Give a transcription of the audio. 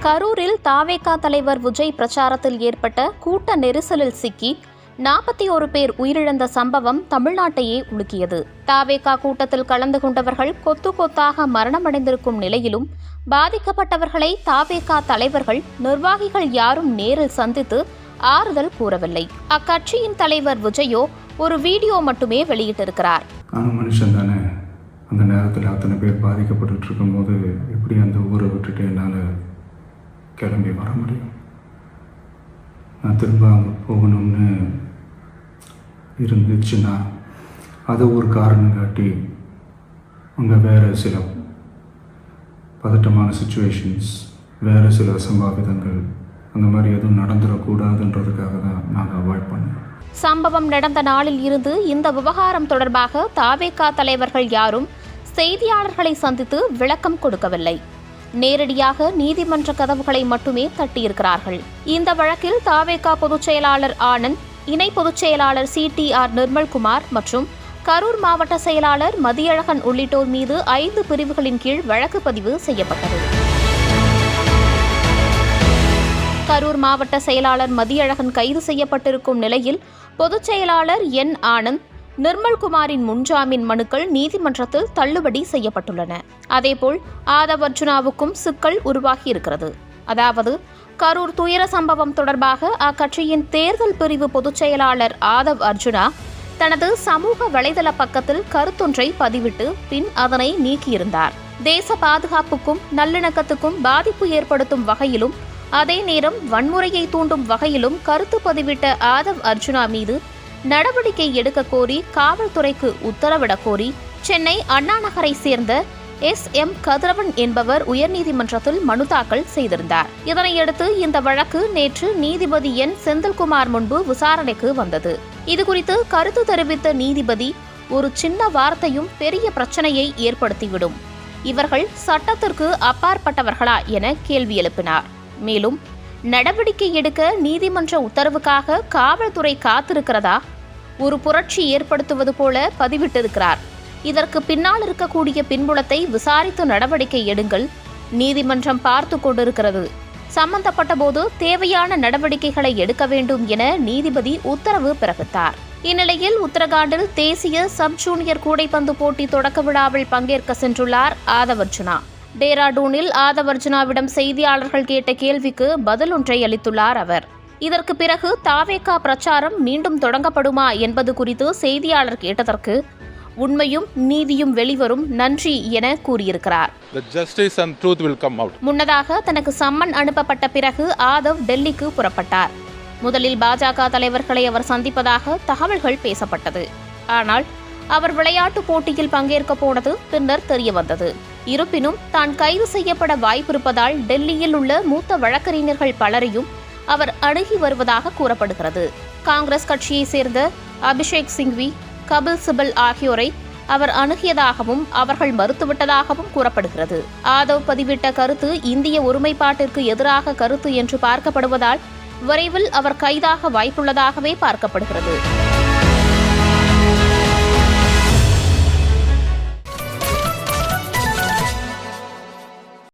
கரூரில் தாவேகா தலைவர் விஜய் பிரச்சாரத்தில் ஏற்பட்ட கூட்ட நெரிசலில் சிக்கி 41 பேர் உயிரிழந்த சம்பவம் தமிழ்நாட்டையே உலுக்கியது. தாவேகா கூட்டத்தில் கலந்து கொண்டவர்கள் கொத்து கொத்தாக மரணமடைந்திருக்கும் நிலையிலும் பாதிக்கப்பட்டவர்களை தாவேகா தலைவர்கள், நிர்வாகிகள் யாரும் நேரில் சந்தித்து ஆறுதல் கூறவில்லை. அக்கட்சியின் தலைவர் விஜயோ ஒரு வீடியோ மட்டுமே வெளியிட்டிருக்கிறார். மனுஷன் தானே, அந்த நேரத்தில் அத்தனை பேர் பாதிக்கப்பட்டு இருக்கும்போது எப்படி அந்த ஊரை விட்டுட்டு என்னால் கிளம்பி வர முடியும்? நான் திரும்ப அங்கே போகணும்னு இருந்துச்சுன்னா அதை ஒரு காரணம் காட்டி அங்கே வேறு சில பதட்டமான சுச்சுவேஷன்ஸ், வேறு சில அசம்பாவிதங்கள் அந்த மாதிரி எதுவும் நடந்துடக்கூடாதுன்றதுக்காக தான் நாங்கள் அவாய்ட் பண்ணோம். சம்பவம் நடந்த நாளில் இருந்து இந்த விவகாரம் தொடர்பாக தாவேகா தலைவர்கள் யாரும் செய்தியாளர்களை சந்தித்து விளக்கம் கொடுக்கவில்லை. நேரடியாக நீதிமன்ற கதவுகளை மட்டுமே தட்டியிருக்கிறார்கள். இந்த வழக்கில் தாவேகா பொதுச் செயலாளர் ஆனந்த், இணை பொதுச் செயலாளர் CTR நிர்மல்குமார் மற்றும் கரூர் மாவட்ட செயலாளர் மதியழகன் உள்ளிட்டோர் மீது 5 பிரிவுகளின் கீழ் வழக்கு பதிவு செய்யப்பட்டது. கரூர் மாவட்ட செயலாளர் மதியழகன் கைது செய்யப்பட்டிருக்கும் நிலையில் பொதுச் செயலாளர் N. ஆனந்த், நிர்மல்குமாரின் முன்ஜாமீன் மனுக்கள் நீதிமன்றத்தில் தள்ளுபடி செய்யப்பட்டுள்ளன. அதேபோல் ஆதவ் அர்ஜுனாவுக்கும் சிக்கல் உருவாகியிருக்கிறது. அதாவது கரூர் துயர சம்பவம் தொடர்பாக அக்கட்சியின் தேர்தல் பிரிவு பொதுச் செயலாளர் ஆதவ் அர்ஜுனா தனது சமூக வலைதள பக்கத்தில் கருத்தொன்றை பதிவிட்டு பின் அதனை நீக்கியிருந்தார். தேச பாதுகாப்புக்கும் நல்லிணக்கத்துக்கும் பாதிப்பு ஏற்படுத்தும் வகையிலும் அதே நேரம் வன்முறையை தூண்டும் வகையிலும் கருத்து பதிவிட்ட ஆதவ் அர்ஜுனா மீது நடவடிக்கை எடுக்க கோரி காவல்துறைக்கு உத்தரவிடக் கோரி சென்னை அண்ணா நகரை சேர்ந்த SM கதிரவன் என்பவர் உயர்நீதிமன்றத்தில் மனு தாக்கல் செய்திருந்தார். இதனையடுத்து இந்த வழக்கு நேற்று நீதிபதி N. செந்தில்குமார் முன்பு விசாரணைக்கு வந்தது. இதுகுறித்து கருத்து தெரிவித்த நீதிபதி, ஒரு சின்ன வார்த்தையும் பெரிய பிரச்சனையை ஏற்படுத்திவிடும், இவர்கள் சட்டத்திற்கு அப்பாற்பட்டவர்களா என கேள்வி எழுப்பினார். மேலும் நடவடிக்கை எடுக்க நீதிமன்ற உத்தரவுக்காக காவல்துறை காத்திருக்கிறதா, ஒரு புரட்சி ஏற்படுத்துவது போல பதிவிட்டிருக்கிறார். இதற்கு பின்னால் இருக்கக்கூடிய பின்புலத்தை விசாரித்து நடவடிக்கை எடுங்கள், நீதிமன்றம் பார்த்து கொண்டிருக்கிறது, சம்பந்தப்பட்ட போது தேவையான நடவடிக்கைகளை எடுக்க வேண்டும் என நீதிபதி உத்தரவு பிறப்பித்தார். இந்நிலையில் உத்தரகாண்டில் தேசிய சப் ஜூனியர் கூடைப்பந்து போட்டி தொடக்க விழாவில் பங்கேற்க சென்றுள்ளார் ஆதவ் அர்ஜுனா. டேராடூனில் ஆதவ் அர்ஜுனாவிடம் செய்தியாளர்கள் கேட்ட கேள்விக்கு பதில் ஒன்றை அளித்துள்ளார் அவர். இதற்கு பிறகு தாவேகா பிரச்சாரம் மீண்டும் தொடங்கப்படுமா என்பது குறித்து செய்தியாளர் கேட்டதற்கு உண்மையும் நீதியும் வெளிவரும், நன்றி என கூறியிருக்கிறார். முன்னதாக தனக்கு சம்மன் அனுப்பப்பட்ட பிறகு ஆதவ் டெல்லிக்கு புறப்பட்டார். முதலில் பாஜக தலைவர்களை அவர் சந்திப்பதாக தகவல்கள் பேசப்பட்டது. ஆனால் அவர் விளையாட்டு போட்டியில் பங்கேற்க போனது பின்னர் தெரியவந்தது. இருப்பினும் தான் கைது செய்யப்பட வாய்ப்பிருப்பதால் டெல்லியில் உள்ள மூத்த வழக்கறிஞர்கள் பலரையும் அவர் அணுகி வருவதாக கூறப்படுகிறது. காங்கிரஸ் கட்சியை சேர்ந்த அபிஷேக் சிங்வி, கபில் சிபல் ஆகியோரை அவர் அணுகியதாகவும் அவர்கள் மறுத்துவிட்டதாகவும் கூறப்படுகிறது. ஆதவ் பதிவிட்ட கருத்து இந்திய ஒருமைப்பாட்டிற்கு எதிராக கருத்து என்று பார்க்கப்படுவதால் விரைவில் அவர் கைதாக வாய்ப்புள்ளதாகவே பார்க்கப்படுகிறது.